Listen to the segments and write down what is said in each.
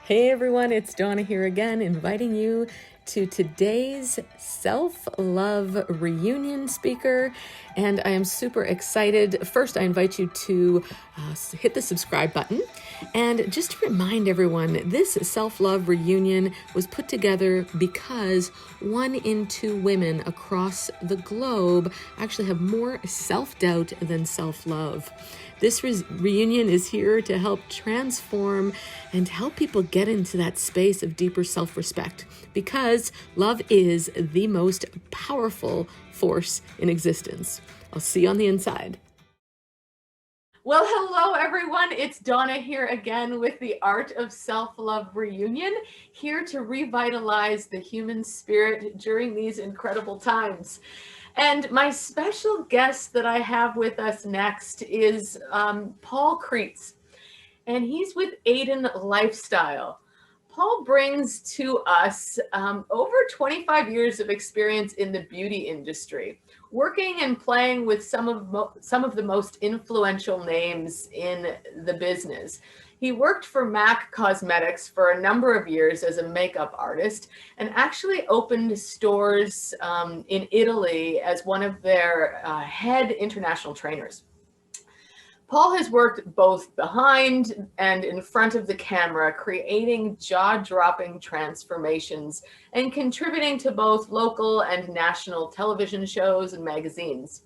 Hey everyone, it's Donna here again, inviting you to today's self-love reunion speaker, and I am super excited. First, I invite you to hit the subscribe button, and just to remind everyone, this self-love reunion was put together because 1 in 2 women across the globe actually have more self-doubt than self-love. This reunion is here to help transform and help people get into that space of deeper self-respect, because love is the most powerful force in existence. I'll see you on the inside. Well, hello everyone. It's Donna here again with the Art of Self-Love Reunion, here to revitalize the human spirit during these incredible times. And my special guest that I have with us next is Paul Cretes, and he's with AEDON Lifestyle. Paul brings to us over 25 years of experience in the beauty industry, working and playing with some of the most influential names in the business. He worked for MAC Cosmetics for a number of years as a makeup artist, and actually opened stores in Italy as one of their head international trainers. Paul has worked both behind and in front of the camera, creating jaw-dropping transformations and contributing to both local and national television shows and magazines.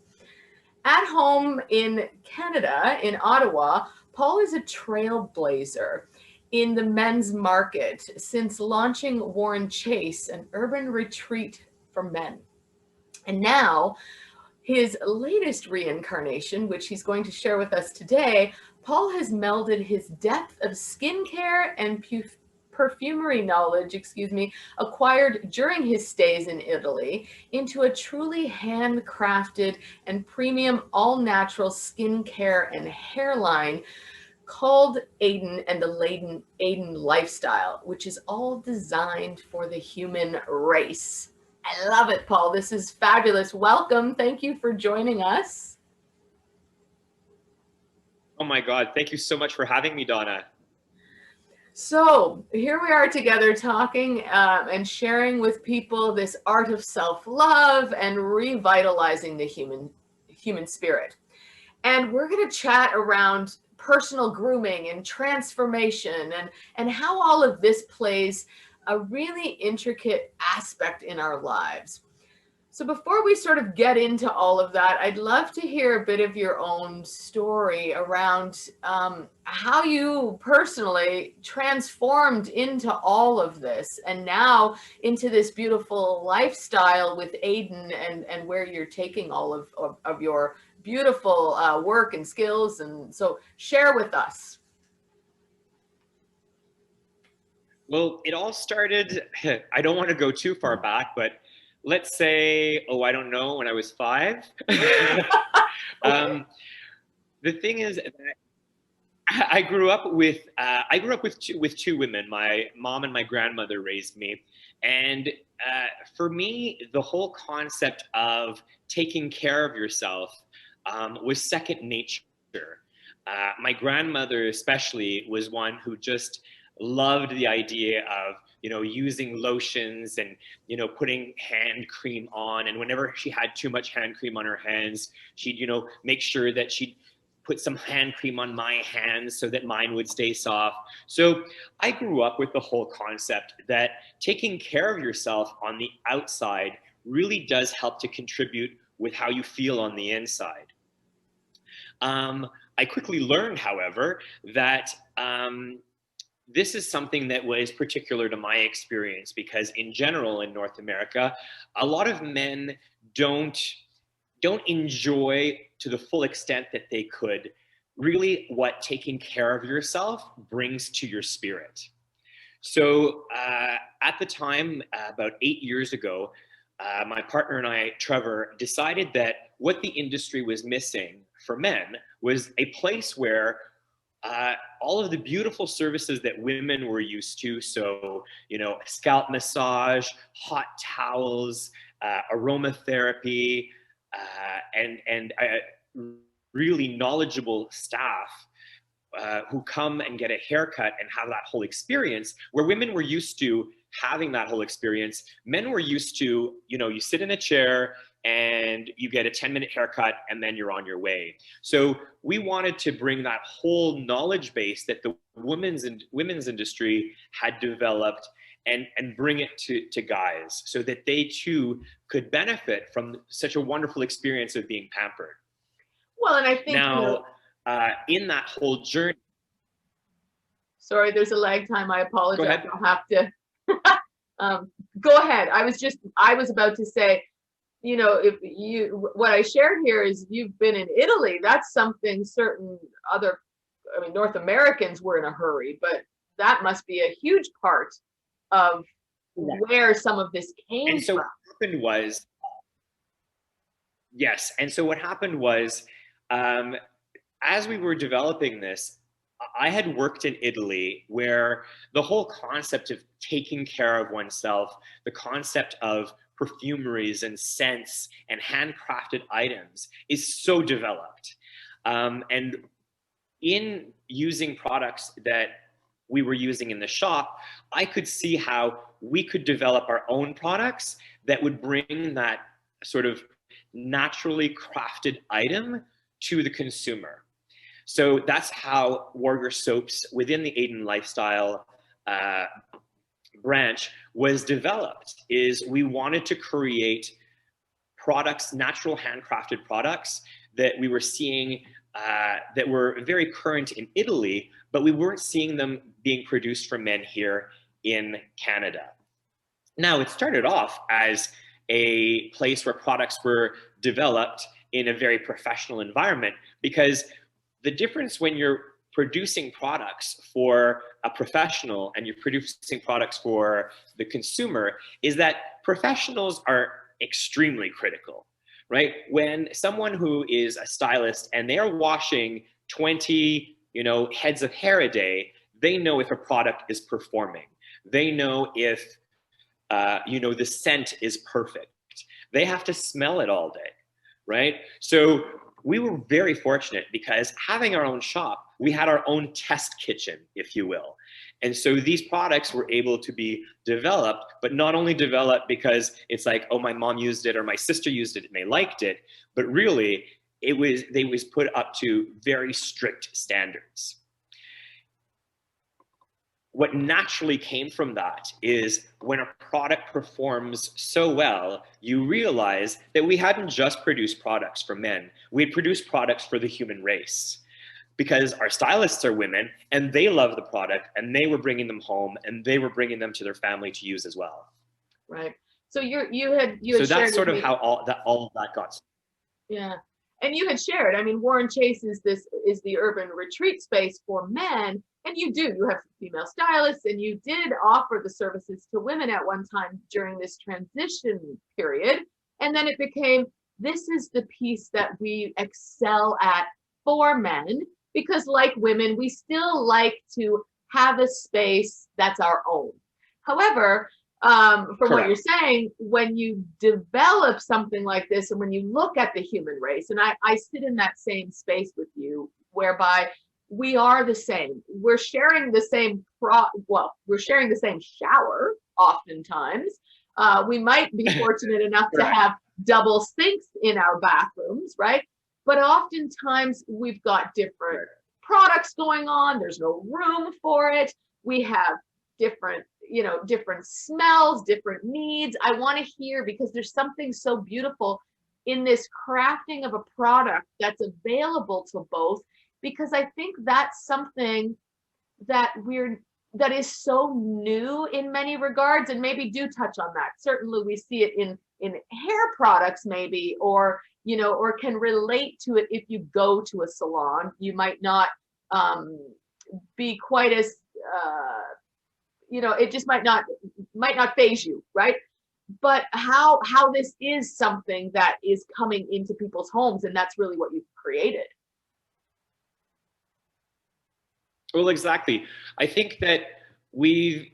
At home in Canada, in Ottawa, Paul is a trailblazer in the men's market since launching Warren Chase, an urban retreat for men. And now, his latest reincarnation, which he's going to share with us today, Paul has melded his depth of skincare and perfumery knowledge, acquired during his stays in Italy into a truly handcrafted and premium all-natural skincare and hairline called AEDON and the AEDON Lifestyle, which is all designed for the human race. I love it, Paul. This is fabulous. Welcome. Thank you for joining us. Oh my God. Thank you so much for having me, Donna. So here we are together talking and sharing with people this art of self-love and revitalizing the human spirit. And we're going to chat around personal grooming and transformation and how all of this plays a really intricate aspect in our lives. So before we sort of get into all of that, I'd love to hear a bit of your own story around how you personally transformed into all of this and now into this beautiful lifestyle with AEDON and where you're taking all of your beautiful work and skills. And so share with us. Well, it all started, I don't want to go too far back, but let's say, I don't know, when I was 5. The thing is that I grew up with two women. My mom and my grandmother raised me, and for me, the whole concept of taking care of yourself was second nature. My grandmother especially was one who just loved the idea of using lotions and putting hand cream on, and whenever she had too much hand cream on her hands, she'd make sure that she'd put some hand cream on my hands so that mine would stay soft. So I grew up with the whole concept that taking care of yourself on the outside really does help to contribute with how you feel on the inside. I quickly learned, however, that this is something that was particular to my experience, because in general in North America, a lot of men don't enjoy to the full extent that they could really what taking care of yourself brings to your spirit. So at the time, about 8 years ago, my partner and I, Trevor, decided that what the industry was missing for men was a place where all of the beautiful services that women were used to, so scalp massage, hot towels, aromatherapy, and really knowledgeable staff, who come and get a haircut and have that whole experience, where women were used to having that whole experience. Men were used to, you sit in a chair and you get a 10-minute haircut and then you're on your way. So we wanted to bring that whole knowledge base that the women's industry had developed and bring it to guys so that they too could benefit from such a wonderful experience of being pampered. Well, and I think now, in that whole journey. Sorry, there's a lag time. I apologize. Go ahead. I'll have to go ahead. I was about to say, what I shared here is you've been in Italy. That's something certain other, North Americans were in a hurry, but that must be a huge part of where some of this came and so from. what happened was, yes. And so what happened was, as we were developing this, I had worked in Italy, where the whole concept of taking care of oneself, the concept of perfumeries and scents and handcrafted items is so developed. And in using products that we were using in the shop, I could see how we could develop our own products that would bring that sort of naturally crafted item to the consumer. So that's how Warrior Soaps within the AEDON Lifestyle branch was developed. Is we wanted to create products, natural handcrafted products that we were seeing that were very current in Italy, but we weren't seeing them being produced for men here in Canada. Now, it started off as a place where products were developed in a very professional environment, because the difference when you're producing products for a professional and you're producing products for the consumer is that professionals are extremely critical, right? When someone who is a stylist and they are washing 20, heads of hair a day, they know if a product is performing. They know if, the scent is perfect. They have to smell it all day, right? So we were very fortunate because having our own shop, we had our own test kitchen, if you will. And so these products were able to be developed, but not only developed because it's like, oh, my mom used it or my sister used it and they liked it, but really they was put up to very strict standards. What naturally came from that is when a product performs so well, you realize that we hadn't just produced products for men, we had produced products for the human race. Because our stylists are women and they love the product and they were bringing them home and they were bringing them to their family to use as well. Right. So you had so that's sort of how all of that got started. Yeah. And you had shared, Warren Chase is the urban retreat space for men. And you have female stylists, and you did offer the services to women at one time during this transition period. And then it became, this is the piece that we excel at for men, because like women, we still like to have a space that's our own. However, from Correct. What you're saying, when you develop something like this, and when you look at the human race, and I sit in that same space with you, whereby we are the same. We're sharing the same we're sharing the same shower oftentimes. We might be fortunate enough to have double sinks in our bathrooms, right? But oftentimes we've got different products going on. There's no room for it. We have different smells, different needs. I want to hear, because there's something so beautiful in this crafting of a product that's available to both. Because I think that's something that is so new in many regards, and maybe do touch on that. Certainly we see it in hair products maybe, or can relate to it if you go to a salon. You might not be quite as, it just might not faze you, right? But how this is something that is coming into people's homes, and that's really what you've created. Well, exactly. I think that we've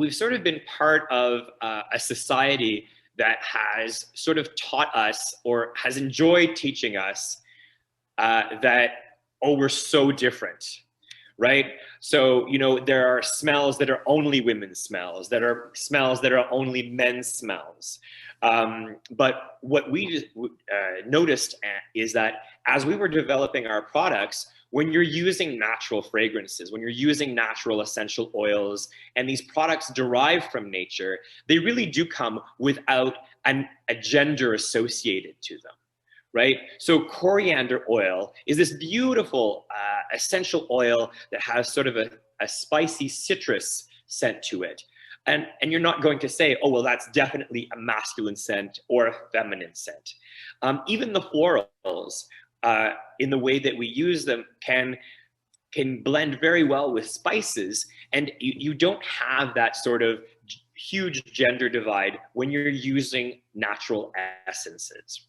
sort of been part of a society that has sort of taught us, or has enjoyed teaching us, that oh, we're so different, right? So, you know, there are smells that are only women's smells, that are smells that are only men's smells. But what we noticed is that as we were developing our products, when you're using natural fragrances, when you're using natural essential oils, and these products derived from nature, they really do come without a gender associated to them, right? So coriander oil is this beautiful essential oil that has sort of a spicy citrus scent to it. And you're not going to say, oh, well, that's definitely a masculine scent or a feminine scent. Even the florals, in the way that we use them, can blend very well with spices, and you don't have that sort of huge gender divide when you're using natural essences.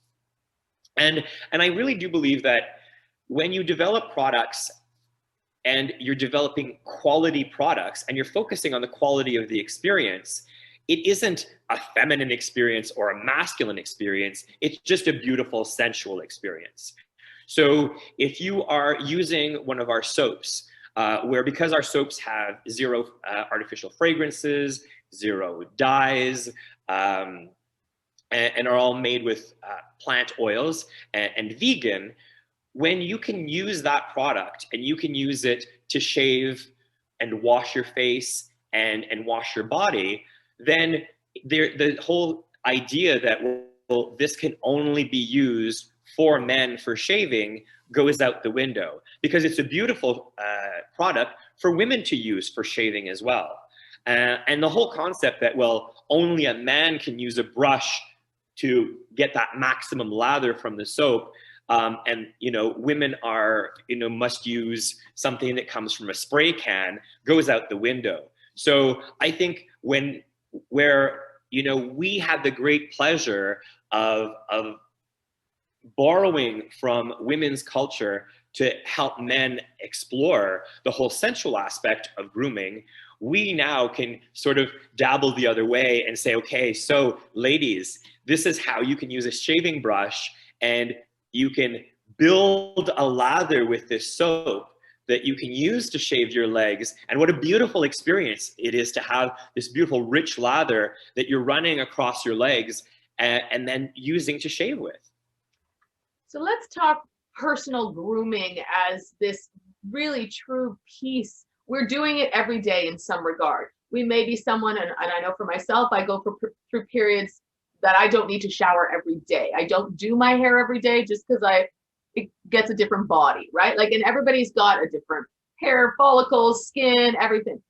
And I really do believe that when you develop products and you're developing quality products and you're focusing on the quality of the experience, it isn't a feminine experience or a masculine experience. It's just a beautiful, sensual experience. So if you are using one of our soaps, where because our soaps have zero artificial fragrances, zero dyes, and are all made with plant oils and vegan, when you can use that product and you can use it to shave and wash your face and wash your body, then the whole idea that, well, this can only be used for men for shaving goes out the window, because it's a beautiful product for women to use for shaving as well. And the whole concept that, well, only a man can use a brush to get that maximum lather from the soap, and, you know, women are, you know, must use something that comes from a spray can, goes out the window. So I think where, you know, we had the great pleasure of borrowing from women's culture to help men explore the whole sensual aspect of grooming, we now can sort of dabble the other way and say, okay, so ladies, this is how you can use a shaving brush, and you can build a lather with this soap that you can use to shave your legs. And what a beautiful experience it is to have this beautiful, rich lather that you're running across your legs and then using to shave with. So let's talk personal grooming as this really true piece. We're doing it every day in some regard. We may be someone, and I know for myself, I go through periods that I don't need to shower every day. I don't do my hair every day just because it gets a different body, right? Like, and everybody's got a different hair follicles, skin, everything.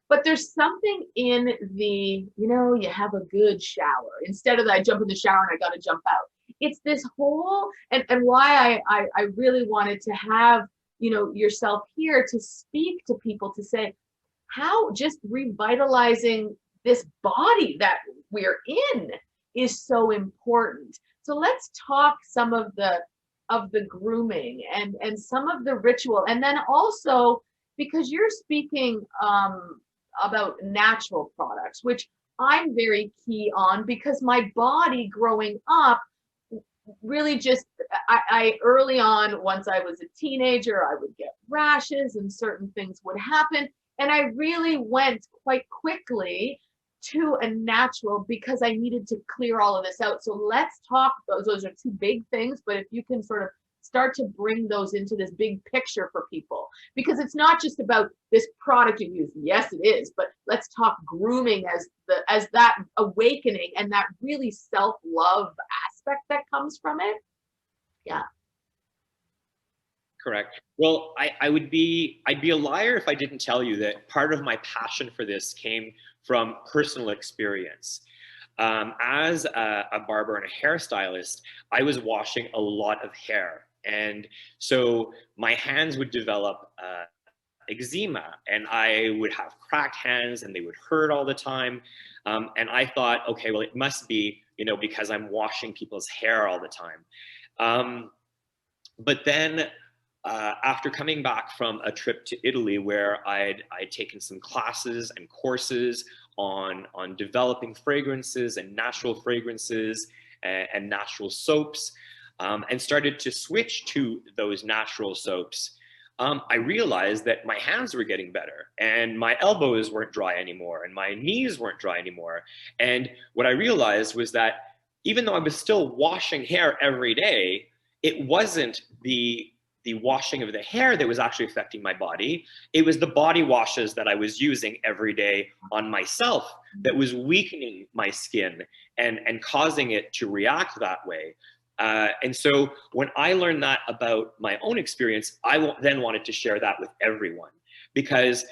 But there's something in the, you know, you have a good shower instead of that I jump in the shower and I got to jump out. It's this whole, and why I really wanted to have, you know, yourself here to speak to people, to say how just revitalizing this body that we're in is so important. So let's talk some of the grooming and some of the ritual, and then also, because you're speaking about natural products, which I'm very key on, because my body growing up really just, I early on, once I was a teenager, I would get rashes and certain things would happen. And I really went quite quickly to a natural because I needed to clear all of this out. So let's talk, those are two big things, but if you can sort of start to bring those into this big picture for people, because it's not just about this product you use. Yes, it is, but let's talk grooming as that awakening and that really self-love aspect that comes from it. Yeah. Correct. Well, I'd be a liar if I didn't tell you that part of my passion for this came from personal experience. As a barber and a hairstylist, I was washing a lot of hair. And so my hands would develop eczema, and I would have cracked hands and they would hurt all the time. And I thought, okay, well, it must be, you know, because I'm washing people's hair all the time. But then after coming back from a trip to Italy, where I'd taken some classes and courses on developing fragrances and natural fragrances and natural soaps, and started to switch to those natural soaps, I realized that my hands were getting better and my elbows weren't dry anymore and my knees weren't dry anymore. And what I realized was that even though I was still washing hair every day, it wasn't the washing of the hair that was actually affecting my body. It was the body washes that I was using every day on myself that was weakening my skin and causing it to react that way. And so when I learned that about my own experience, I then wanted to share that with everyone, because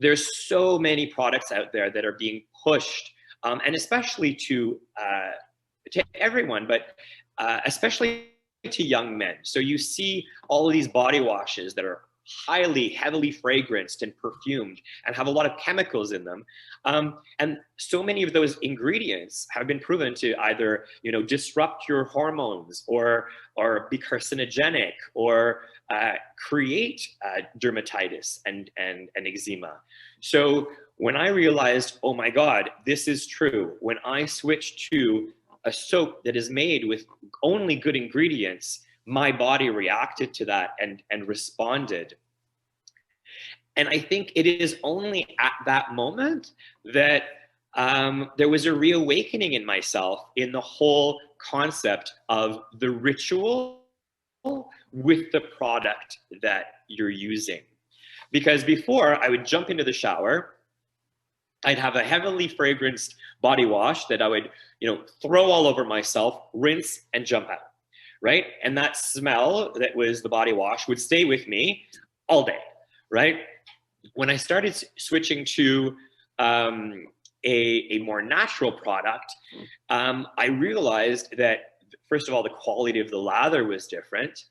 there's so many products out there that are being pushed, and especially to everyone, but especially to young men. So you see all of these body washes that are heavily fragranced and perfumed and have a lot of chemicals in them. And so many of those ingredients have been proven to either, disrupt your hormones or be carcinogenic or create dermatitis and eczema. So when I realized, oh my God, this is true, when I switched to a soap that is made with only good ingredients, my body reacted to that and responded. And I think it is only at that moment that there was a reawakening in myself in the whole concept of the ritual with the product that you're using. Because before, I would jump into the shower, I'd have a heavily fragranced body wash that I would, throw all over myself, rinse, and jump out, right? And that smell that was the body wash would stay with me all day, right? When I started switching to a more natural product, I realized that, first of all, the quality of the lather was different.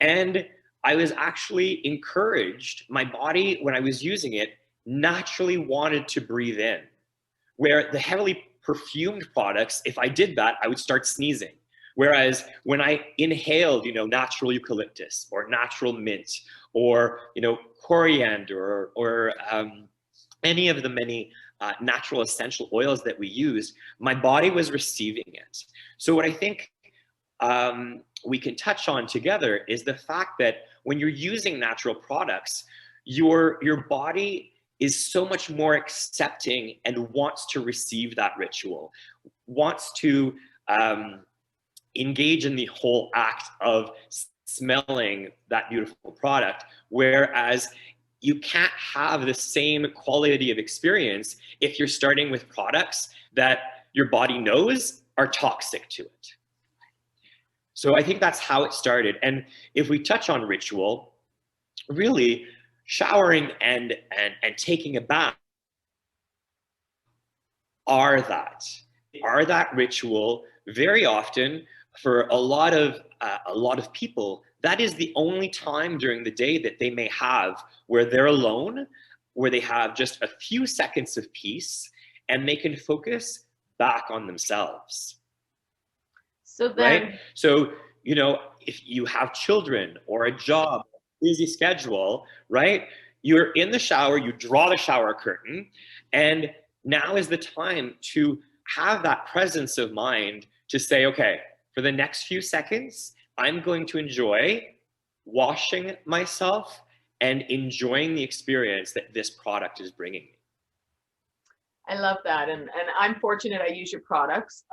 And I was actually encouraged, my body, when I was using it, naturally wanted to breathe in. Where the heavily perfumed products, if I did that, I would start sneezing. Whereas when I inhaled, natural eucalyptus or natural mint or, coriander or any of the many natural essential oils that we use, my body was receiving it. So what I think we can touch on together is the fact that when you're using natural products, your body is so much more accepting and wants to receive that ritual, wants to engage in the whole act of smelling that beautiful product, whereas you can't have the same quality of experience if you're starting with products that your body knows are toxic to it. So I think that's how it started. And if we touch on ritual, really, showering and taking a bath are that ritual. Very often, for a lot of people, that is the only time during the day that they may have where they're alone, where they have just a few seconds of peace, and they can focus back on themselves. So then, right? So, if you have children or a job, busy schedule, right? You're in the shower, you draw the shower curtain, and now is the time to have that presence of mind to say, okay, for the next few seconds, I'm going to enjoy washing myself and enjoying the experience that this product is bringing me. I love that. And I'm fortunate I use your products.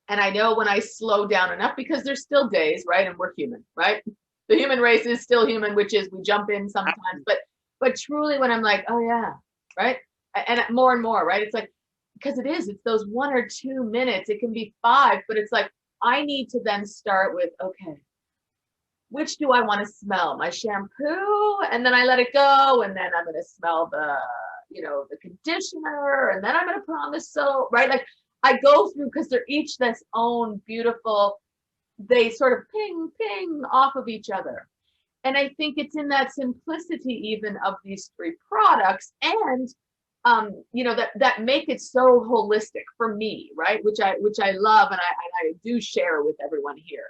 And I know when I slow down enough, because there's still days, right? And we're human, right? The human race is still human, which is we jump in sometimes, but truly when I'm like, oh yeah, right? And more and more, right? It's like, because it's those 1 or 2 minutes, it can be 5, but it's like, I need to then start with, okay, which do I want to smell? My shampoo, and then I let it go, and then I'm going to smell the conditioner, and then I'm going to put on the soap, right? Like I go through, because they're each this own beautiful, they sort of ping, ping off of each other. And I think it's in that simplicity even of these 3 products and, that make it so holistic for me, right? Which I love. And I do share with everyone here.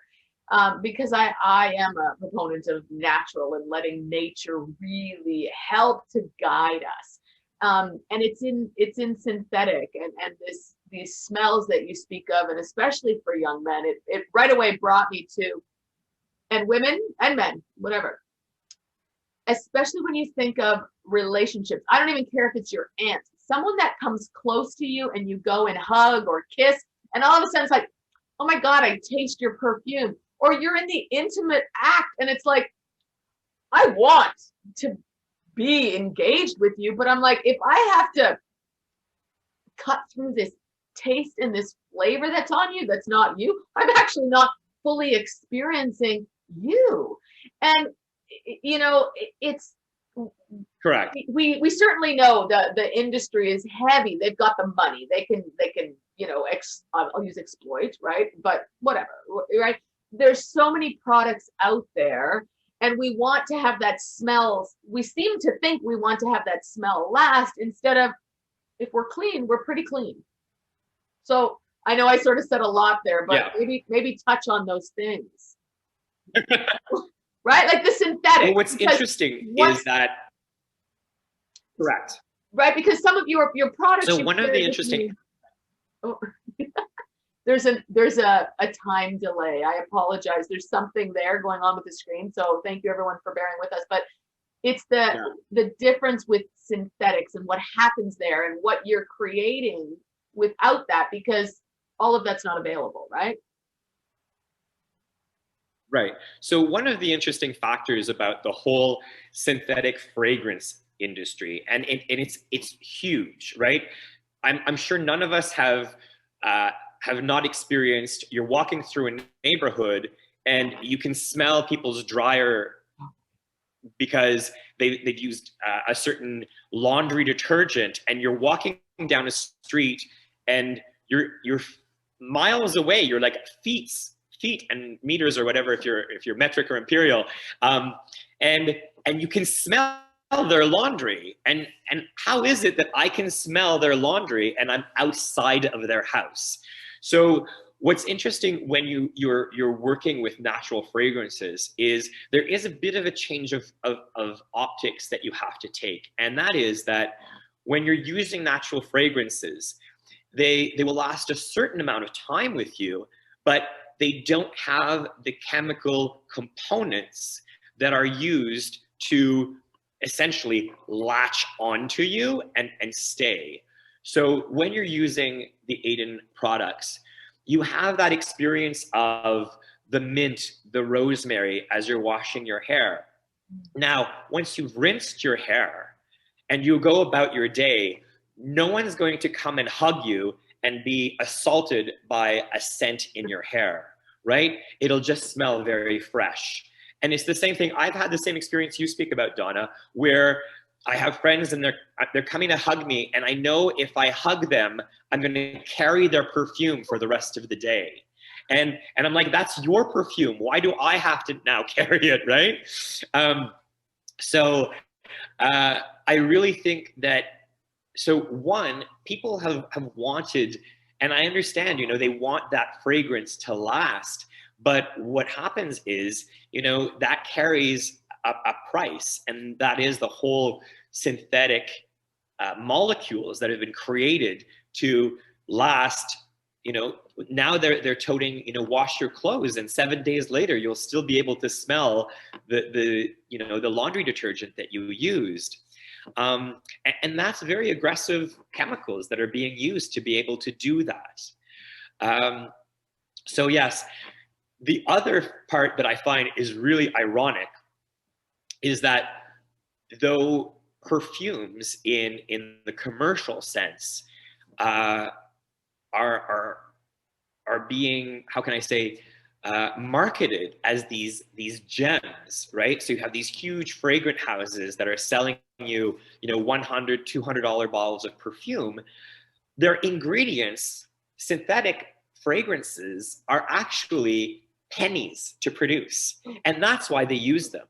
Because I am a proponent of natural and letting nature really help to guide us. And it's in synthetic and these smells that you speak of, and especially for young men, it right away brought me to, and women and men, whatever, especially when you think of relationships. I don't even care if it's your aunt, someone that comes close to you and you go and hug or kiss, and all of a sudden it's like, oh my God, I taste your perfume. Or you're in the intimate act and it's like, I want to be engaged with you, but I'm like, if I have to cut through this taste and this flavor that's on you, that's not you, I'm actually not fully experiencing you. And you know, it's Correct. we certainly know the industry is heavy. They've got the money. They can you know, I'll use exploit, right? But whatever, right? There's so many products out there, and we want to have that smell. We seem to think we want to have that smell last, instead of, if we're clean, we're pretty clean. So I know I sort of said a lot there, but maybe touch on those things. Right? Like the synthetic. Well, what's interesting is that, correct. Right, because some of your products. So one of the interesting. There's a time delay. I apologize. There's something there going on with the screen. So thank you everyone for bearing with us. But it's the difference with synthetics and what happens there and what you're creating without that, because all of that's not available, right? Right. So one of the interesting factors about the whole synthetic fragrance industry, and it's huge, right? I'm sure none of us have not experienced, you're walking through a neighborhood and you can smell people's dryer because they've used a certain laundry detergent, and you're walking down a street and you're miles away, you're like feet and meters or whatever, if you're metric or imperial, and you can smell their laundry. And how is it that I can smell their laundry and I'm outside of their house? So what's interesting when you're working with natural fragrances is there is a bit of a change of optics that you have to take, and that is that when you're using natural fragrances, they will last a certain amount of time with you, but they don't have the chemical components that are used to essentially latch onto you and stay. So when you're using the AEDON products, you have that experience of the mint, the rosemary as you're washing your hair. Now, once you've rinsed your hair and you go about your day, no one's going to come and hug you and be assaulted by a scent in your hair, right? It'll just smell very fresh. And it's the same thing. I've had the same experience you speak about, Donna, where I have friends and they're coming to hug me, and I know if I hug them, I'm going to carry their perfume for the rest of the day. And I'm like, that's your perfume. Why do I have to now carry it, right? So I really think that, so one, people have wanted, and I understand, you know, they want that fragrance to last, but what happens is, you know, that carries a price, and that is the whole synthetic molecules that have been created to last. You know, now they're toting, you know, wash your clothes, and 7 days later you'll still be able to smell the you know, the laundry detergent that you used. And that's very aggressive chemicals that are being used to be able to do that. So yes, the other part that I find is really ironic is that though perfumes in the commercial sense are being, how can I say, marketed as these gems, right? So you have these huge fragrant houses that are selling you, you know, $100, $200 bottles of perfume. Their ingredients, synthetic fragrances, are actually pennies to produce, and that's why they use them.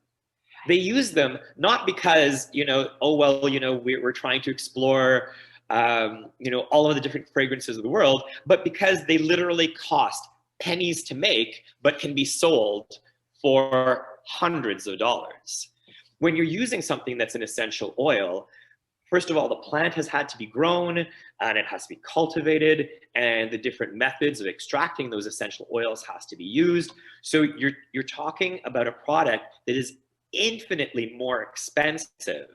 They use them not because, you know, oh well, you know, we're trying to explore you know, all of the different fragrances of the world, but because they literally cost pennies to make, but can be sold for hundreds of dollars. When you're using something that's an essential oil, first of all, the plant has had to be grown and it has to be cultivated, and the different methods of extracting those essential oils has to be used. So you're talking about a product that is infinitely more expensive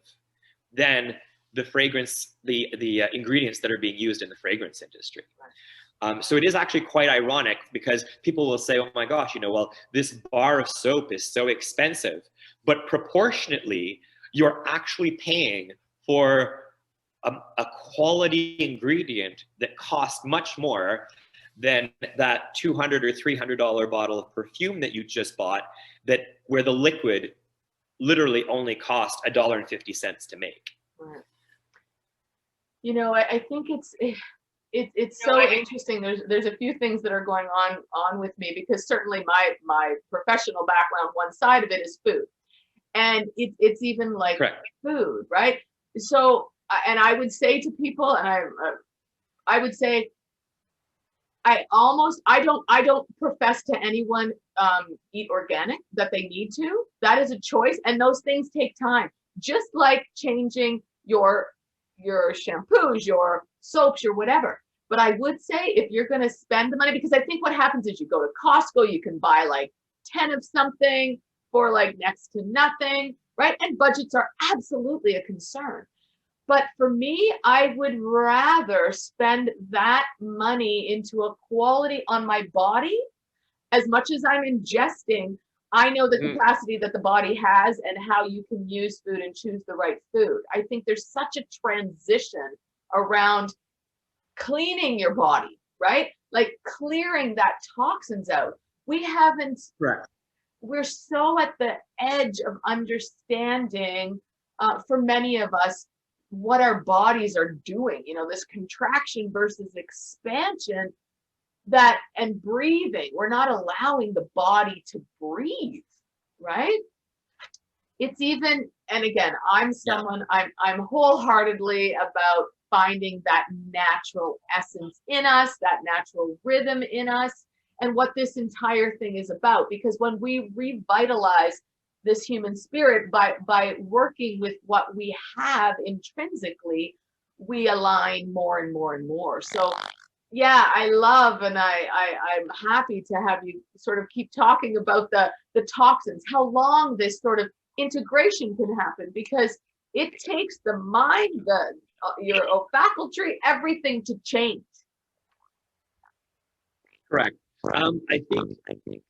than the fragrance, the ingredients that are being used in the fragrance industry. So it is actually quite ironic, because people will say, oh my gosh, you know, well, this bar of soap is so expensive, but proportionately, you're actually paying for a quality ingredient that costs much more than that $200 or $300 bottle of perfume that you just bought, that where the liquid literally only cost $1.50 to make. Right. You know, I think it's so interesting. There's a few things that are going on with me, because certainly my professional background, one side of it is food, and it's even like Correct. food, right? So, and I would say to people, and I would say, I don't profess to anyone eat organic, that they need to. That is a choice, and those things take time. Just like changing your shampoos, your soaps, your whatever. But I would say, if you're going to spend the money, because I think what happens is you go to Costco, you can buy like 10 of something for like next to nothing, right? And budgets are absolutely a concern. But for me, I would rather spend that money into a quality on my body. As much as I'm ingesting, I know the capacity that the body has and how you can use food and choose the right food. I think there's such a transition around cleaning your body, right? Like clearing that toxins out. We haven't, Correct. We're so at the edge of understanding, for many of us, what our bodies are doing, you know, this contraction versus expansion, that, and breathing. We're not allowing the body to breathe, right? It's even, and again, I'm someone, I'm wholeheartedly about finding that natural essence in us, that natural rhythm in us, and what this entire thing is about. Because when we revitalize this human spirit by working with what we have intrinsically, we align more and more and more. So yeah, I love, and I'm happy to have you sort of keep talking about the toxins, how long this sort of integration can happen, because it takes the mind, your olfactory, everything to change. Correct. I think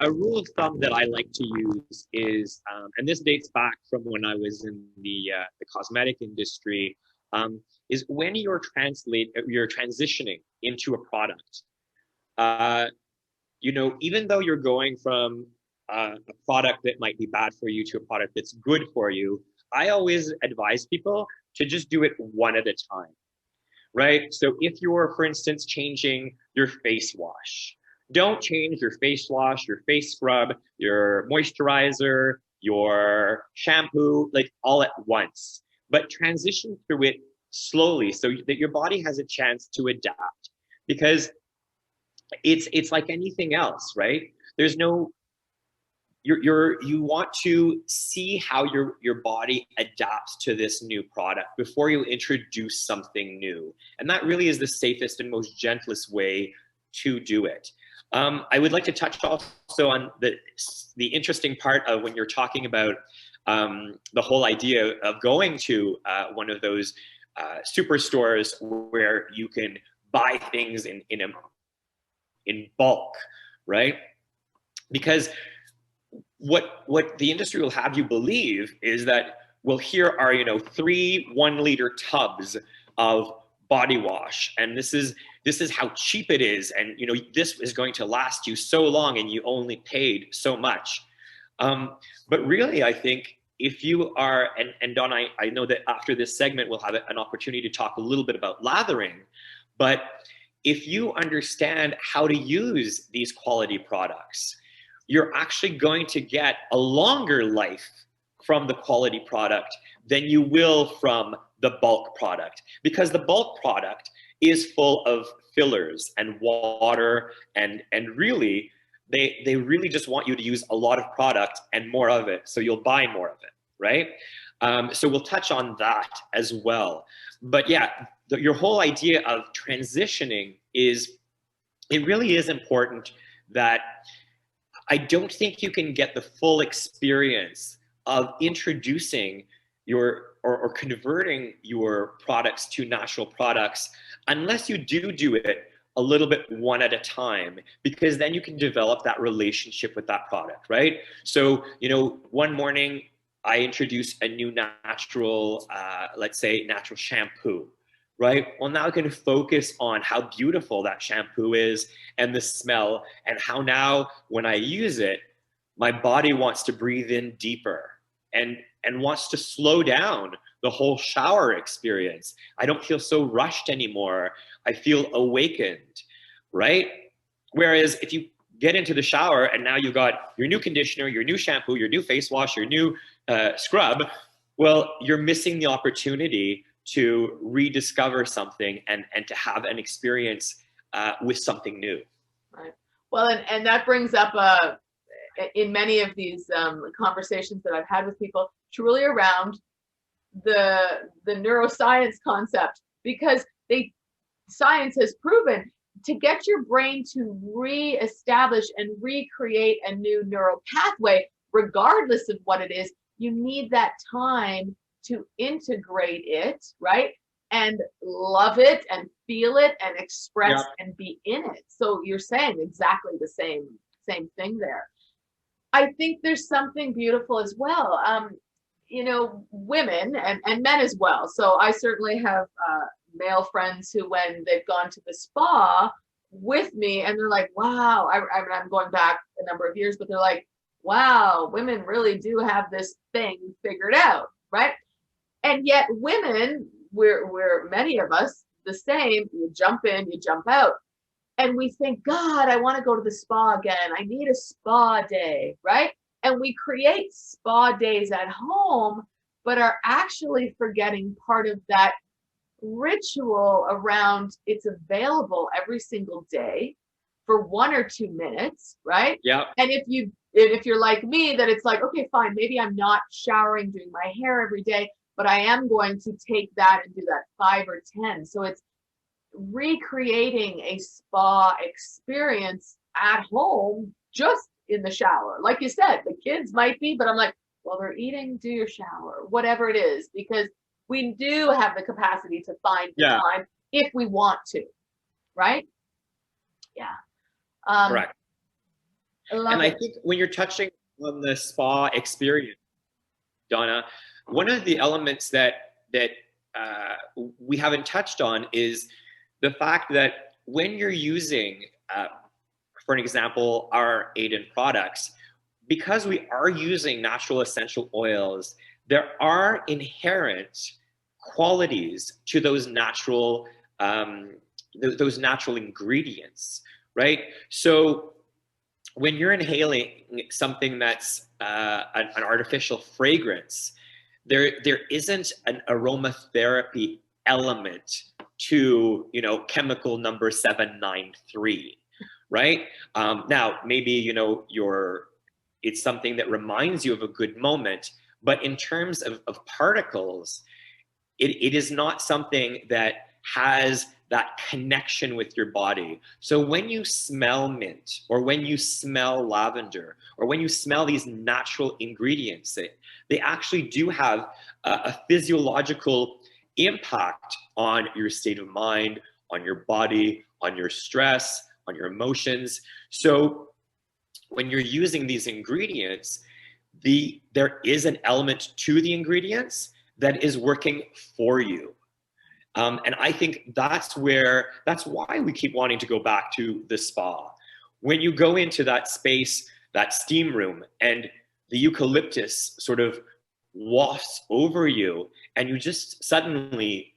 a rule of thumb that I like to use is, and this dates back from when I was in the cosmetic industry, is when you're transitioning into a product. You know, even though you're going from a product that might be bad for you to a product that's good for you, I always advise people to just do it one at a time, right? So if you're, for instance, changing your face wash, don't change your face wash, your face scrub, your moisturizer, your shampoo, like all at once, but transition through it slowly so that your body has a chance to adapt. Because it's like anything else, right? There's no, you want to see how your body adapts to this new product before you introduce something new. And that really is the safest and most gentlest way to do it. I would like to touch also on the interesting part of when you're talking about the whole idea of going to one of those superstores where you can buy things in bulk, right? Because what the industry will have you believe is that, well, here are, you know, 3 1-liter tubs of body wash, and this is how cheap it is, and you know, this is going to last you so long, and you only paid so much. But really, I think if you are, and Don, I know that after this segment we'll have an opportunity to talk a little bit about lathering, but if you understand how to use these quality products, you're actually going to get a longer life from the quality product than you will from the bulk product, because the bulk product is full of fillers and water, and really they really just want you to use a lot of product and more of it, so you'll buy more of it, right? So we'll touch on that as well. But yeah, your whole idea of transitioning is, it really is important that I don't think you can get the full experience of introducing or converting your products to natural products unless you do it a little bit one at a time, because then you can develop that relationship with that product, right? So, one morning I introduce a new natural, let's say natural shampoo, right? Well, now I can focus on how beautiful that shampoo is and the smell, and how now when I use it, my body wants to breathe in deeper and wants to slow down the whole shower experience. I don't feel so rushed anymore. I feel awakened, right? Whereas if you get into the shower and now you've got your new conditioner, your new shampoo, your new face wash, your new scrub, well, you're missing the opportunity to rediscover something and to have an experience with something new. Right. Well, and that brings up in many of these conversations that I've had with people, truly around the neuroscience concept, because science has proven to get your brain to reestablish and recreate a new neural pathway, regardless of what it is, you need that time to integrate it, right? And love it and feel it and express and be in it. So you're saying exactly the same thing there. I think there's something beautiful as well. Women and men as well. So I certainly have male friends who, when they've gone to the spa with me, and they're like, wow, I'm going back a number of years, but they're like, wow, women really do have this thing figured out, right? And yet women, we're many of us the same. You jump in, you jump out. And we think, God, I want to go to the spa again. I need a spa day, right? And we create spa days at home, but are actually forgetting part of that ritual around it's available every single day for 1 or 2 minutes, right? Yeah. And if you're like me, that it's like, okay, fine, maybe I'm not showering, doing my hair every day, but I am going to take that and do that 5 or 10. So it's recreating a spa experience at home, just in the shower. Like you said, the kids might be, but I'm like, well, they're eating, do your shower, whatever it is, because we do have the capacity to find the time if we want to, right? Yeah. Correct. I think when you're touching on the spa experience, Donna, one of the elements that we haven't touched on is the fact that when you're using, for an example, our AEDON products, because we are using natural essential oils, there are inherent qualities to those natural ingredients, right? So when you're inhaling something that's an artificial fragrance, there isn't an aromatherapy element to chemical number 793, right? Now maybe it's something that reminds you of a good moment, but in terms of particles, it is not something that has that connection with your body. So when you smell mint, or when you smell lavender, or when you smell these natural ingredients, they actually do have a physiological impact on your state of mind, on your body, on your stress, on your emotions. So when you're using these ingredients, there is an element to the ingredients that is working for you. And I think that's why we keep wanting to go back to the spa. When you go into that space, that steam room, and the eucalyptus sort of wafts over you, and you just suddenly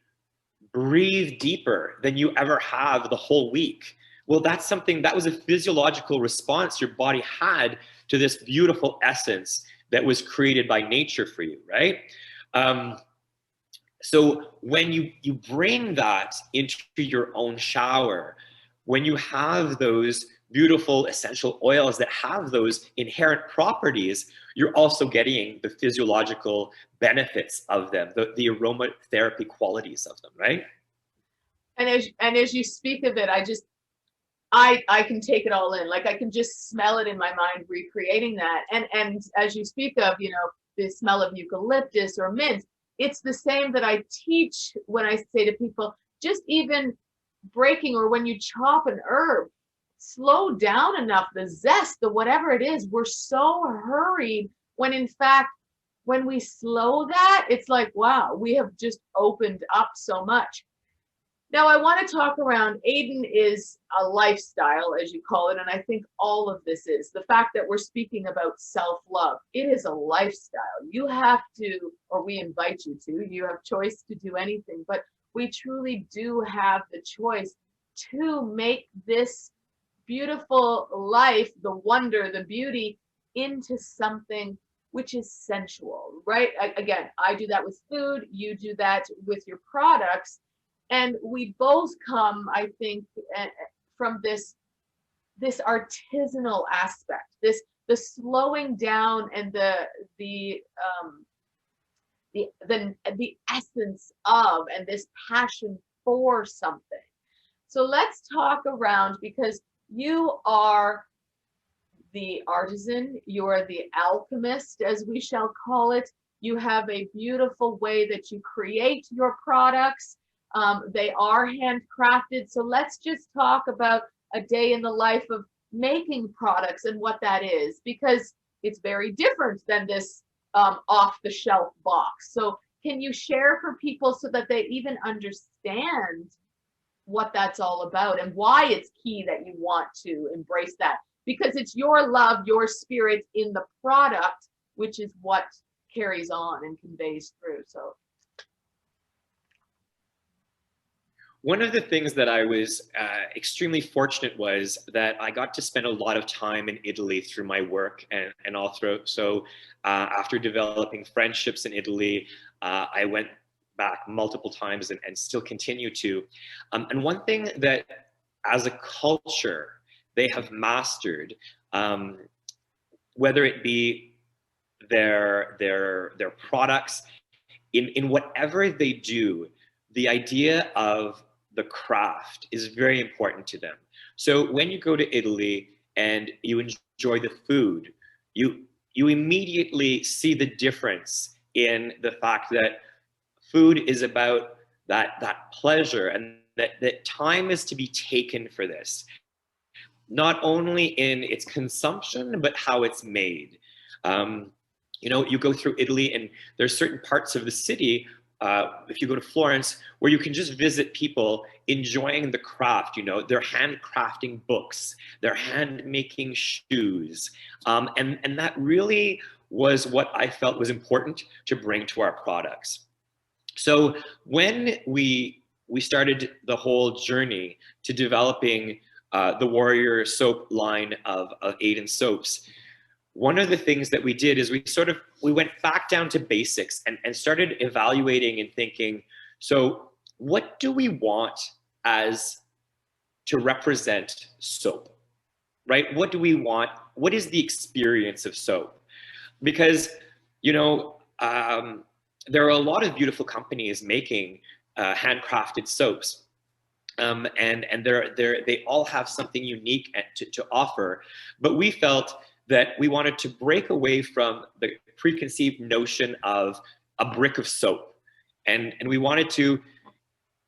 breathe deeper than you ever have the whole week. Well, that was a physiological response your body had to this beautiful essence that was created by nature for you, right? So when you bring that into your own shower, when you have those beautiful essential oils that have those inherent properties, you're also getting the physiological benefits of them, the aromatherapy qualities of them, right? And as you speak of it, I can take it all in. Like I can just smell it in my mind, recreating that. And as you speak of, the smell of eucalyptus or mint. It's the same that I teach when I say to people, just even breaking, or when you chop an herb, slow down enough, the zest, the whatever it is. We're so hurried when in fact, when we slow that, it's like, wow, we have just opened up so much. Now, I want to talk around AEDON is a lifestyle, as you call it, and I think all of this is the fact that we're speaking about self-love. It is a lifestyle. You have to, or we invite you to, you have choice to do anything, but we truly do have the choice to make this beautiful life, the wonder, the beauty, into something which is sensual, right? Again, I do that with food, you do that with your products. And we both come, I think, from this artisanal aspect, the slowing down and the essence of, and this passion for something. So let's talk around, because you are the artisan, you're the alchemist, as we shall call it. You have a beautiful way that you create your products. They are handcrafted. So let's just talk about a day in the life of making products and what that is, because it's very different than this off-the-shelf box. So can you share for people so that they even understand what that's all about and why it's key that you want to embrace that? Because it's your love, your spirit in the product, which is what carries on and conveys through. So one of the things that I was extremely fortunate was that I got to spend a lot of time in Italy through my work and all through. So after developing friendships in Italy, I went back multiple times and still continue to. And one thing that as a culture, they have mastered, whether it be their products, in whatever they do, the idea of the craft is very important to them. So when you go to Italy and you enjoy the food, you immediately see the difference in the fact that food is about that pleasure, and that time is to be taken for this, not only in its consumption, but how it's made. You know, you go through Italy and there's certain parts of the city, if you go to Florence, where you can just visit people enjoying the craft. You know, they're handcrafting books, they're hand making shoes. And that really was what I felt was important to bring to our products. So when we started the whole journey to developing the Warrior soap line of AEDON soaps, one of the things that we did is we went back down to basics and started evaluating and thinking, so what do we want as to represent soap, right? What do we want? What is the experience of soap? Because, you know, there are a lot of beautiful companies making handcrafted soaps. And they all have something unique to offer, but we felt that we wanted to break away from the preconceived notion of a brick of soap. And we wanted to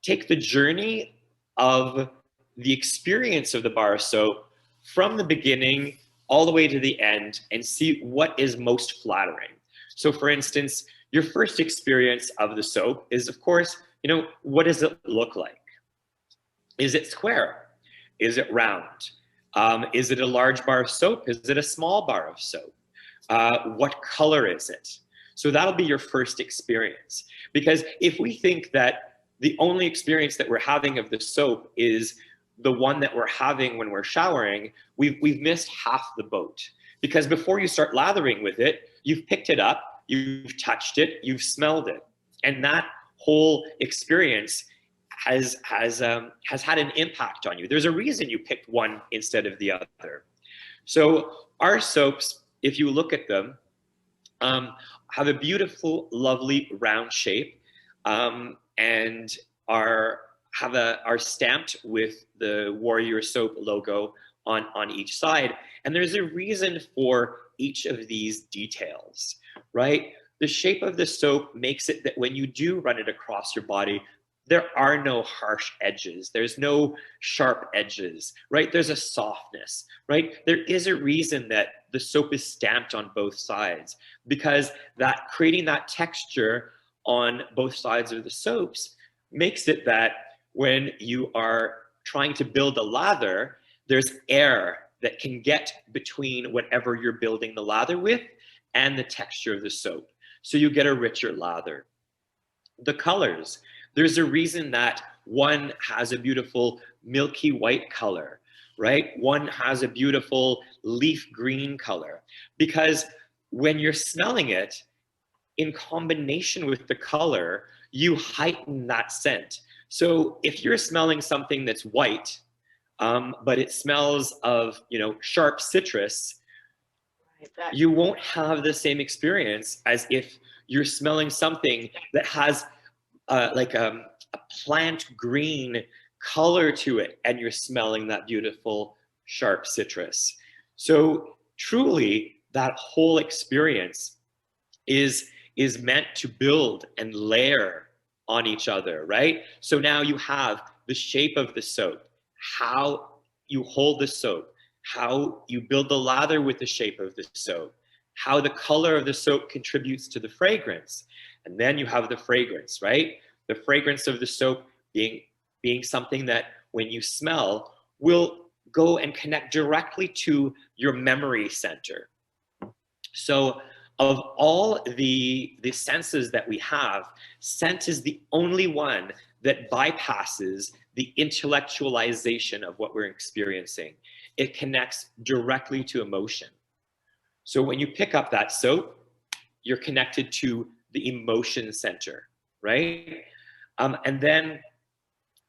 take the journey of the experience of the bar of soap from the beginning all the way to the end and see what is most flattering. So for instance, your first experience of the soap is, of course, you know, what does it look like? Is it square? Is it round? Is it a large bar of soap? Is it a small bar of soap? What color is it? So that'll be your first experience. Because if we think that the only experience that we're having of the soap is the one that we're having when we're showering, we've missed half the boat. Because before you start lathering with it, you've picked it up, you've touched it, you've smelled it. And that whole experience has had an impact on you. There's a reason you picked one instead of the other. So our soaps, if you look at them, have a beautiful, lovely round shape, and are stamped with the Warrior Soap logo on each side. And there's a reason for each of these details, right? The shape of the soap makes it that when you do run it across your body, there are no harsh edges. There's no sharp edges, right? There's a softness, right? There is a reason that the soap is stamped on both sides, because that creating that texture on both sides of the soaps makes it that when you are trying to build a lather, there's air that can get between whatever you're building the lather with and the texture of the soap. So you get a richer lather. The colors, there's a reason that one has a beautiful milky white color, right? One has a beautiful leaf green color, because when you're smelling it, in combination with the color, you heighten that scent. So if you're smelling something that's white, but it smells of, sharp citrus, you won't have the same experience as if you're smelling something that has like a plant green color to it, and you're smelling that beautiful sharp citrus. So truly, that whole experience is meant to build and layer on each other, right? So now you have the shape of the soap, how you hold the soap, how you build the lather with the shape of the soap, how the color of the soap contributes to the fragrance. And then you have the fragrance, right? The fragrance of the soap being something that when you smell will go and connect directly to your memory center. So of all the senses that we have, scent is the only one that bypasses the intellectualization of what we're experiencing. It connects directly to emotion. So when you pick up that soap, you're connected to the emotion center, right? And then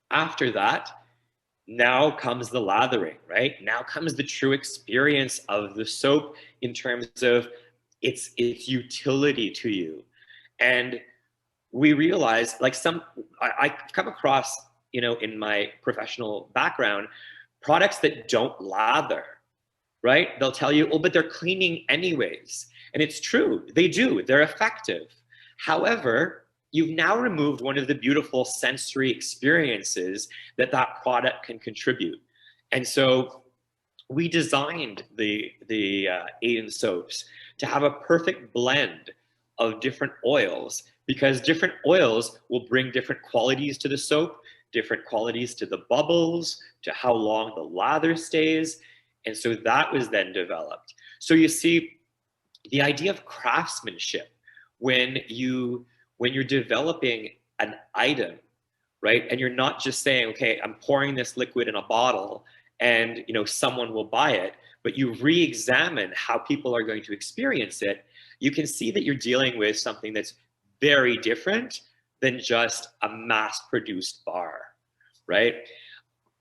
after that, now comes the lathering, right? Now comes the true experience of the soap in terms of its utility to you. And we realize, like, I come across, in my professional background, products that don't lather, right? They'll tell you, oh, but they're cleaning anyways. And it's true, they do, they're effective. However, you've now removed one of the beautiful sensory experiences that product can contribute. And so we designed the AEDON soaps to have a perfect blend of different oils, because different oils will bring different qualities to the soap, different qualities to the bubbles, to how long the lather stays. And so that was then developed. So you see, the idea of craftsmanship, when you're developing an item, right? And you're not just saying, okay, I'm pouring this liquid in a bottle and someone will buy it, but you re-examine how people are going to experience it, you can see that you're dealing with something that's very different than just a mass-produced bar, right?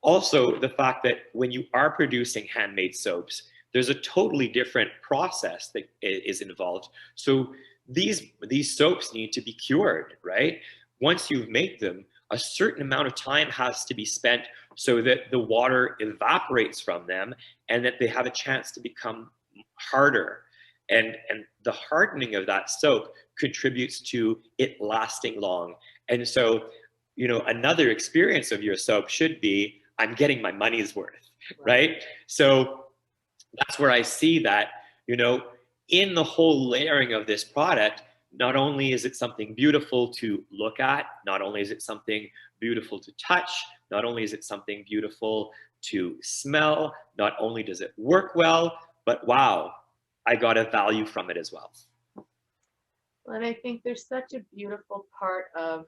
Also, the fact that when you are producing handmade soaps, there's a totally different process that is involved. So these soaps need to be cured, right? Once you've made them, a certain amount of time has to be spent so that the water evaporates from them and that they have a chance to become harder. And the hardening of that soap contributes to it lasting long. And so, another experience of your soap should be, I'm getting my money's worth, right? So that's where I see that, in the whole layering of this product, not only is it something beautiful to look at, not only is it something beautiful to touch, not only is it something beautiful to smell, not only does it work well, but wow, I got a value from it as well. And I think there's such a beautiful part of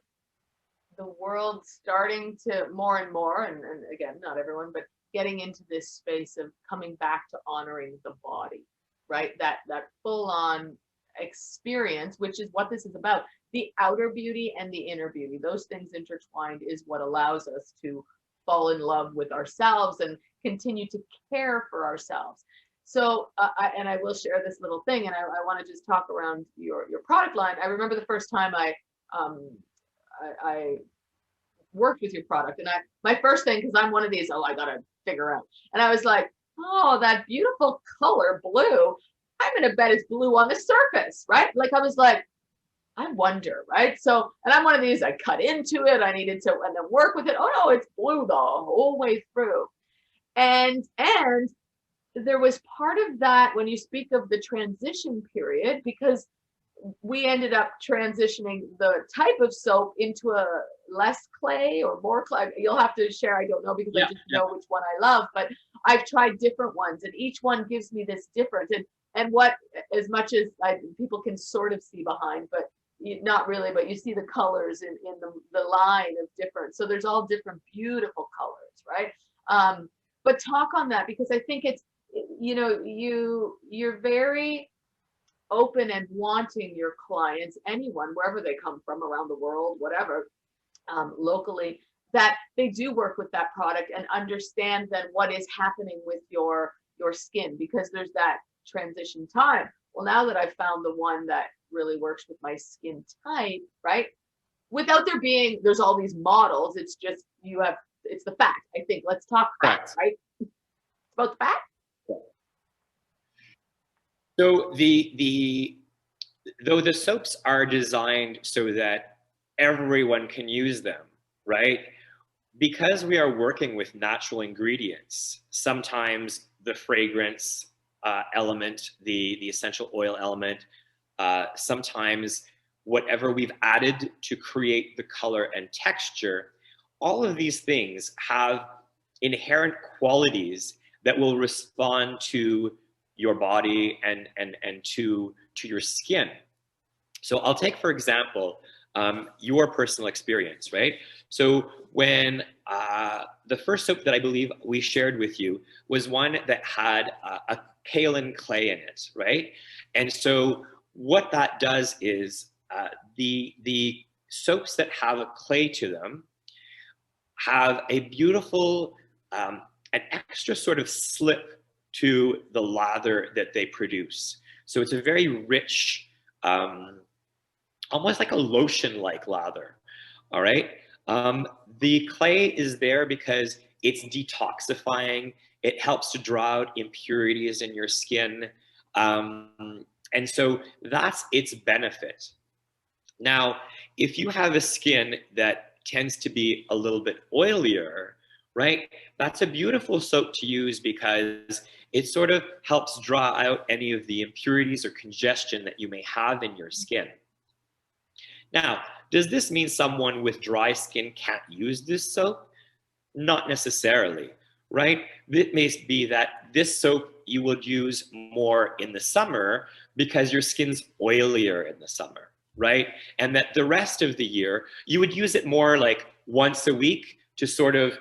the world starting to more and more, and again, not everyone, but getting into this space of coming back to honoring the body, right? That full-on experience, which is what this is about. The outer beauty and the inner beauty, those things intertwined, is what allows us to fall in love with ourselves and continue to care for ourselves. So, I will share this little thing, and I want to just talk around your product line. I remember the first time I worked with your product, and my first thing, because I'm one of these, I gotta figure out, and I was like, oh, that beautiful color blue, I'm going to bet it's blue on the surface, right? Like I was like, I wonder, right? So, and I'm one of these, I cut into it. I needed to, and then work with it. Oh no, it's blue the whole way through. And there was part of that when you speak of the transition period, because we ended up transitioning the type of soap into a less clay or more clay. You'll have to share. I don't know because I just know which one I love, but I've tried different ones and each one gives me this difference. And what, as much as people can sort of see behind, but not really, but you see the colors in the line of different. So there's all different beautiful colors, right? But talk on that because I think it's, you're very open and wanting your clients, anyone, wherever they come from around the world, whatever, locally, that they do work with that product and understand then what is happening with your skin, because there's that transition time. Well, now that I've found the one that really works with my skin type, right? Without there's all these models. It's just, it's the fact. I think let's talk facts, right? It's about the fact. So though the soaps are designed so that everyone can use them, right? Because we are working with natural ingredients, sometimes the fragrance element, the essential oil element, sometimes whatever we've added to create the color and texture, all of these things have inherent qualities that will respond to your body and to your skin. So I'll take, for example, your personal experience, right? So when the first soap that I believe we shared with you was one that had a kaolin clay in it, right? And so what that does is the soaps that have a clay to them have a beautiful, an extra sort of slip to the lather that they produce. So it's a very rich, almost like a lotion-like lather, all right? The clay is there because it's detoxifying. It helps to draw out impurities in your skin. And so that's its benefit. Now, if you have a skin that tends to be a little bit oilier, right? That's a beautiful soap to use because it sort of helps draw out any of the impurities or congestion that you may have in your skin. Now, does this mean someone with dry skin can't use this soap? Not necessarily, right? It may be that this soap you would use more in the summer because your skin's oilier in the summer, right? And that the rest of the year, you would use it more like once a week to sort of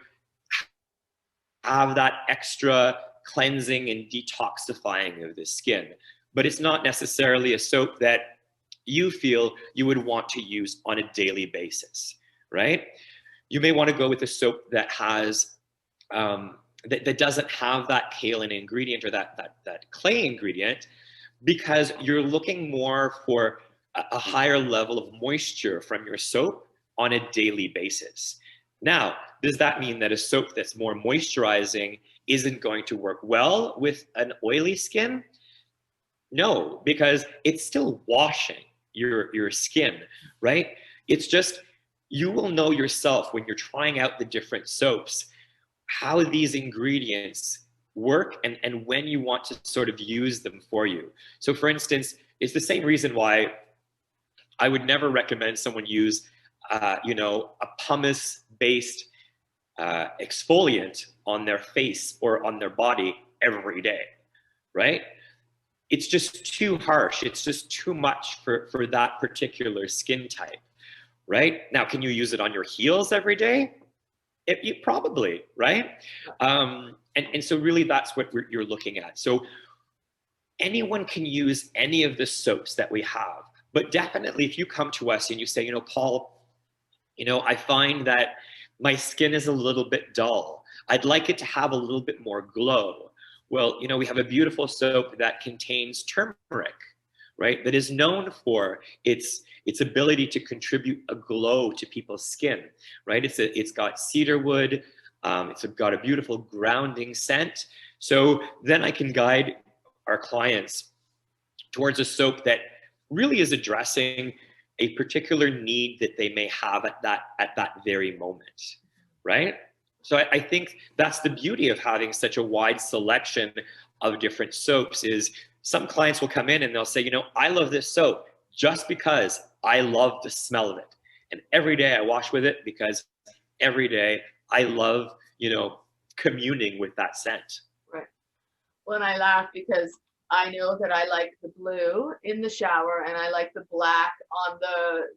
have that extra cleansing and detoxifying of the skin. But it's not necessarily a soap that you feel you would want to use on a daily basis, right? You may want to go with a soap that has, that doesn't have that kaolin ingredient or that clay ingredient, because you're looking more for a higher level of moisture from your soap on a daily basis. Now, does that mean that a soap that's more moisturizing isn't going to work well with an oily skin? No, because it's still washing your skin, right? It's just, you will know yourself when you're trying out the different soaps, how these ingredients work and when you want to sort of use them for you. So for instance, it's the same reason why I would never recommend someone use a pumice-based exfoliant on their face or on their body every day, right? It's just too harsh. It's just too much for that particular skin type, right? Now, can you use it on your heels every day? You probably, right? And so really that's what you're looking at. So anyone can use any of the soaps that we have, but definitely if you come to us and you say, Paul, I find that my skin is a little bit dull. I'd like it to have a little bit more glow. Well, we have a beautiful soap that contains turmeric, right? That is known for its ability to contribute a glow to people's skin, right? It's got cedarwood, it's got a beautiful grounding scent. So then I can guide our clients towards a soap that really is addressing a particular need that they may have at that very moment, right? So I think that's the beauty of having such a wide selection of different soaps. Is some clients will come in and they'll say, you know, I love this soap just because I love the smell of it, and every day I wash with it because every day I love, you know, communing with that scent. Right. Well, and I laugh because I know that I like the blue in the shower and I like the black on the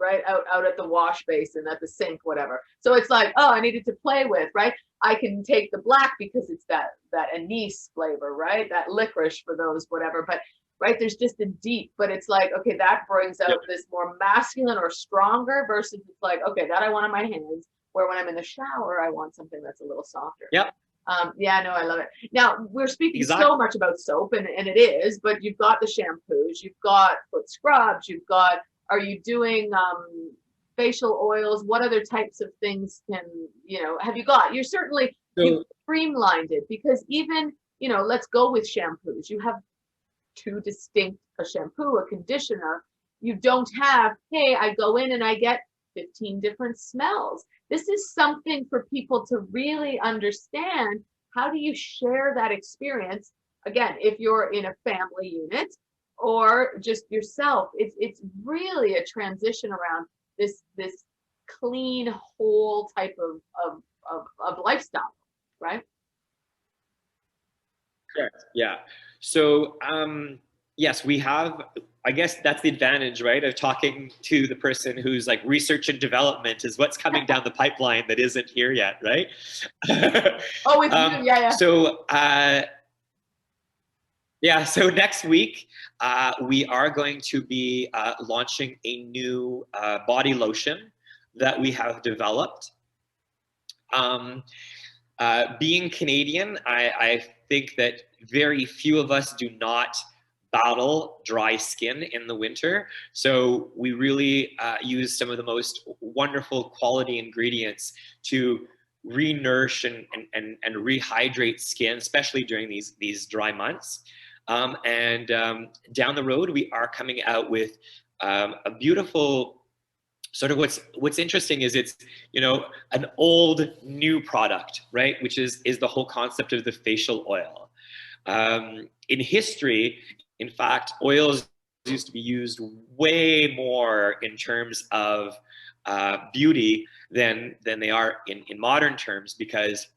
right out at the wash basin, at the sink, whatever. So it's like, oh, I needed to play with, right? I can take the black because it's that anise flavor, right? That licorice for those, whatever. But right, there's just a deep, but it's like, okay, that brings out this more masculine or stronger versus it's like, okay, that I want on my hands. Where when I'm in the shower, I want something that's a little softer. Yep. Yeah, no, I love it. Now we're speaking Exactly. so much about soap, and it is, but you've got the shampoos, you've got foot scrubs, you've got. Are you doing facial oils? What other types of things have you got? You're certainly you've streamlined it because even let's go with shampoos. You have two distinct: a shampoo, a conditioner. You don't have, hey, I go in and I get 15 different smells. This is something for people to really understand. How do you share that experience? Again, if you're in a family unit or just yourself, it's really a transition around this clean, whole type of lifestyle, right? Correct. Yeah. So, yes, we have, I guess that's the advantage, right, of talking to the person who's like research and development is what's coming down the pipeline that isn't here yet, right? Oh, with you, yeah. So, so next week, we are going to be launching a new body lotion that we have developed. Being Canadian, I think that very few of us do not battle dry skin in the winter. So we really use some of the most wonderful quality ingredients to re-nourish and rehydrate skin, especially during these dry months. And down the road, we are coming out with a beautiful sort of what's interesting is it's an old new product, right? Which is the whole concept of the facial oil. In history, in fact, oils used to be used way more in terms of beauty than they are in modern terms, because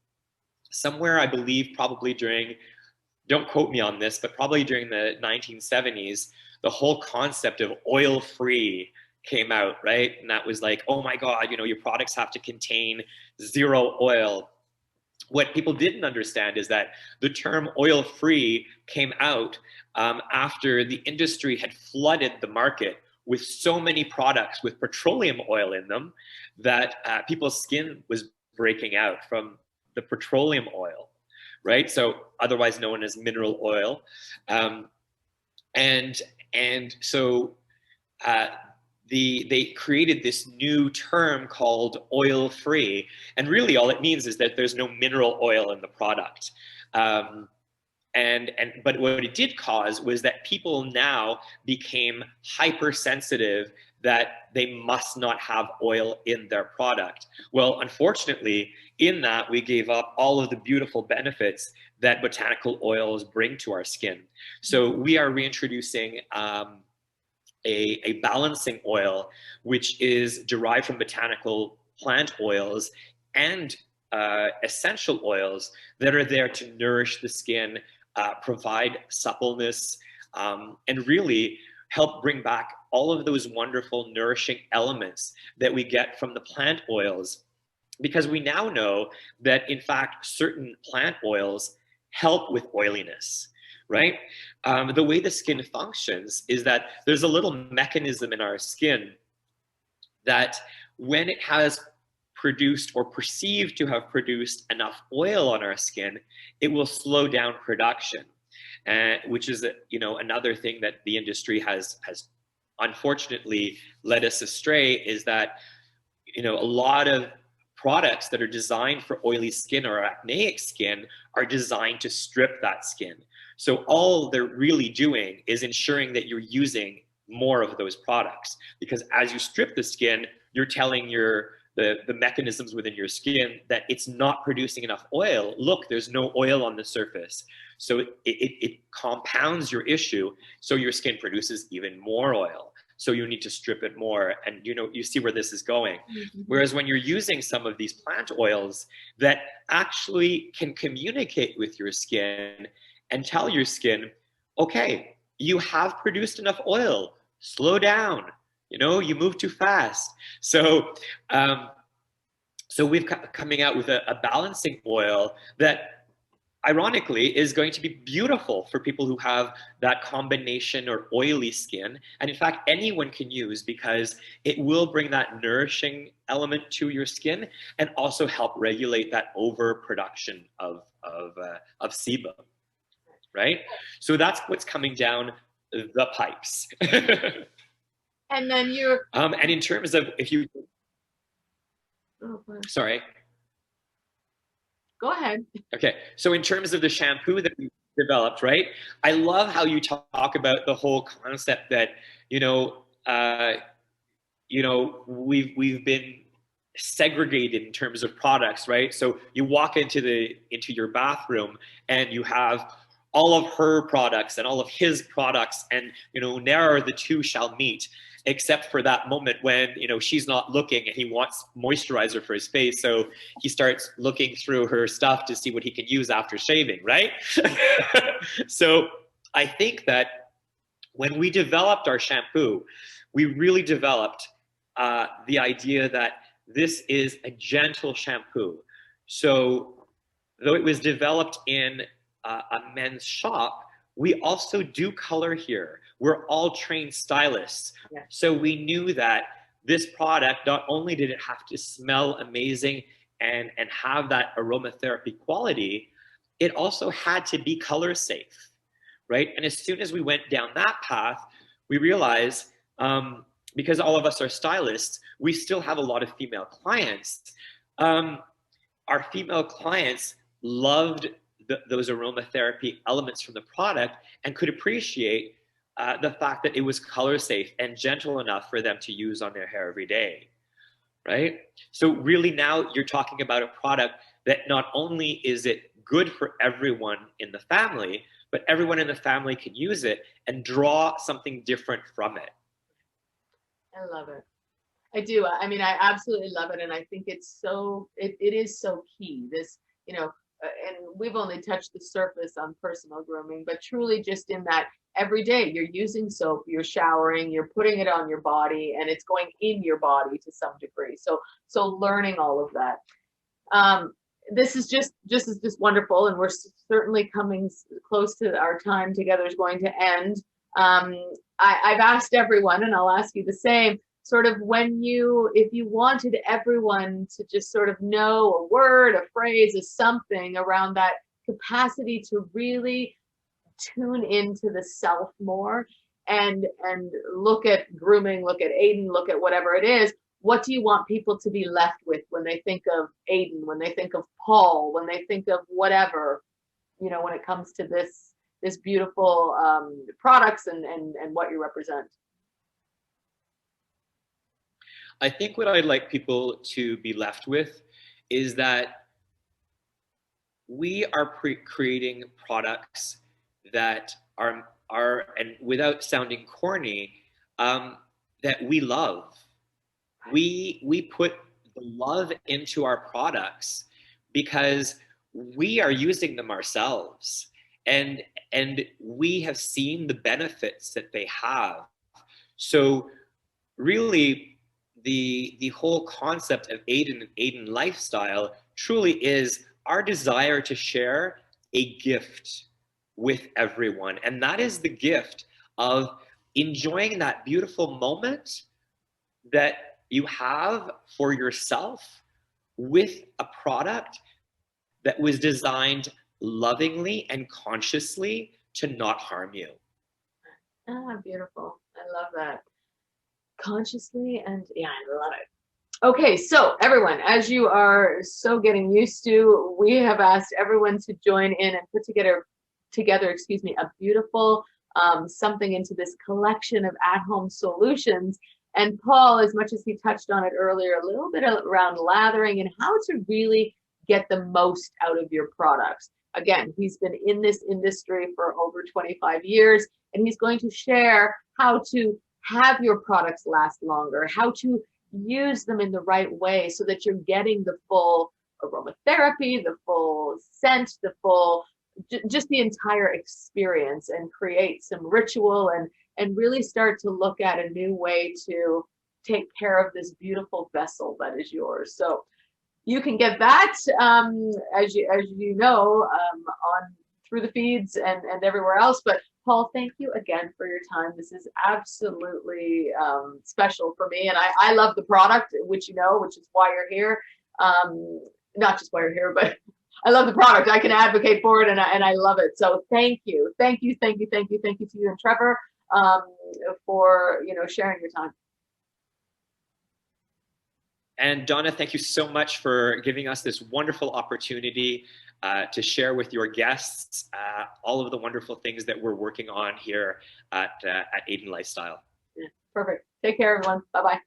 somewhere I believe probably during, don't quote me on this, but probably during the 1970s, the whole concept of oil-free came out, right? And that was like, oh my God, your products have to contain zero oil. What people didn't understand is that the term oil-free came out after the industry had flooded the market with so many products with petroleum oil in them that people's skin was breaking out from the petroleum oil, right? So otherwise known as mineral oil. And so they created this new term called oil-free, and really all it means is that there's no mineral oil in the product. But what it did cause was that people now became hypersensitive that they must not have oil in their product. Well, unfortunately, in that we gave up all of the beautiful benefits that botanical oils bring to our skin. So we are reintroducing a balancing oil, which is derived from botanical plant oils and essential oils that are there to nourish the skin, provide suppleness, and really help bring back all of those wonderful nourishing elements that we get from the plant oils. Because we now know that, in fact, certain plant oils help with oiliness. Right? The way the skin functions is that there's a little mechanism in our skin that when it has produced or perceived to have produced enough oil on our skin, it will slow down production, which is another thing that the industry has unfortunately led us astray, is that a lot of products that are designed for oily skin or acneic skin are designed to strip that skin. So all they're really doing is ensuring that you're using more of those products, because as you strip the skin, you're telling the mechanisms within your skin that it's not producing enough oil. Look, there's no oil on the surface. So it compounds your issue, so your skin produces even more oil. So you need to strip it more, and you see where this is going. Whereas when you're using some of these plant oils that actually can communicate with your skin and tell your skin, okay, you have produced enough oil, slow down, you move too fast. So we've coming out with a balancing oil that ironically is going to be beautiful for people who have that combination or oily skin. And in fact, anyone can use, because it will bring that nourishing element to your skin and also help regulate that overproduction of sebum, right? So that's what's coming down the pipes. And then and in terms of sorry. Go ahead. Okay, so in terms of the shampoo that we developed, right? I love how you talk about the whole concept that we've been segregated in terms of products, right? So you walk into your bathroom and you have all of her products and all of his products, and ne'er the two shall meet, except for that moment when she's not looking and he wants moisturizer for his face, so he starts looking through her stuff to see what he can use after shaving, right? So I think that when we developed our shampoo, we really developed the idea that this is a gentle shampoo. So though it was developed in a men's shop, we also do color here. We're all trained stylists. Yeah. So we knew that this product, not only did it have to smell amazing and have that aromatherapy quality, it also had to be color safe, right? And as soon as we went down that path, we realized, because all of us are stylists, we still have a lot of female clients. Our female clients loved those aromatherapy elements from the product and could appreciate the fact that it was color safe and gentle enough for them to use on their hair every day, right? So really now you're talking about a product that not only is it good for everyone in the family, but everyone in the family can use it and draw something different from it. I love it. I do. I mean, I absolutely love it. And I think it's it is so key. This, and we've only touched the surface on personal grooming, but truly just in that every day you're using soap, you're showering, you're putting it on your body, and it's going in your body to some degree. So learning all of that. This is just wonderful, and we're certainly coming close to our time together is going to end. I've asked everyone, and I'll ask you the same, sort of if you wanted everyone to just sort of know a word, a phrase, a something around that capacity to really tune into the self more and look at grooming, look at AEDON, look at whatever it is, what do you want people to be left with when they think of AEDON, when they think of Paul, when they think of whatever, when it comes to this beautiful products and what you represent? I think what I'd like people to be left with is that we are creating products that are and without sounding corny, that we love. We put the love into our products because we are using them ourselves, and we have seen the benefits that they have. So really, the whole concept of AEDON Lifestyle truly is our desire to share a gift with everyone. And that is the gift of enjoying that beautiful moment that you have for yourself with a product that was designed lovingly and consciously to not harm you. Ah, beautiful. I love that. Consciously, and yeah, I love it. Okay, so everyone, as you are so getting used to, we have asked everyone to join in and put together together, excuse me, a beautiful something into this collection of at-home solutions. And Paul, as much as he touched on it earlier, a little bit around lathering and how to really get the most out of your products. Again, he's been in this industry for over 25 years, and he's going to share how to have your products last longer, how to use them in the right way so that you're getting the full aromatherapy, the full scent, the full, just the entire experience, and create some ritual and really start to look at a new way to take care of this beautiful vessel that is yours. So you can get that, as you know, on through the feeds and everywhere else. But Paul, thank you again for your time. This is absolutely special for me, and I love the product, which you know, which is why you're here. Not just why you're here, but I love the product. I can advocate for it, and I love it. So thank you to you and Trevor for sharing your time. And Donna, thank you so much for giving us this wonderful opportunity to share with your guests all of the wonderful things that we're working on here at AEDON Lifestyle. Yeah, perfect. Take care, everyone. Bye-bye.